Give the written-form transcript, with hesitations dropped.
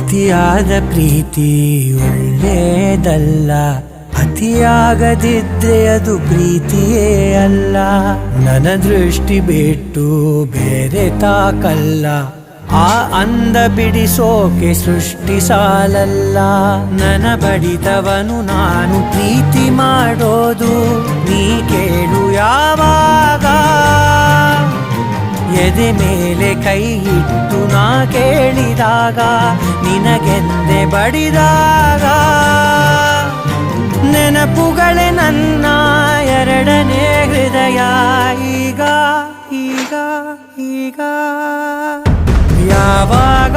ಅತಿಯಾದ ಪ್ರೀತಿ ಒಳ್ಳೆಯದಲ್ಲ, ಅತಿಯಾಗದಿದ್ರೆ ಅದು ಪ್ರೀತಿಯೇ ಅಲ್ಲ. ನನ್ನ ದೃಷ್ಟಿ ಬಿಟ್ಟು ಬೇರೆ ತಾಕಲ್ಲ, ಆ ಅಂದ ಬಿಡಿಸೋಕೆ ಸೃಷ್ಟಿ ಸಾಲಲ್ಲ. ನನ್ನ ಬಡಿದವನು ನಾನು ಪ್ರೀತಿ ಮಾಡೋದು ನೀ ಕೇಳು ಯಾವಾಗ. ಎದೆ ಮೇಲೆ ಕೈ ಇಟ್ಟು ನಾ ಕೇಳಿದಾಗ, ನಿನಗೆಂದೆ ಬಡಿದಾಗ, ನೆನಪುಗಳೇ ನನ್ನ ಎರಡನೇ ಹೃದಯ. ಈಗ ಈಗ ಈಗ ಯಾವಾಗ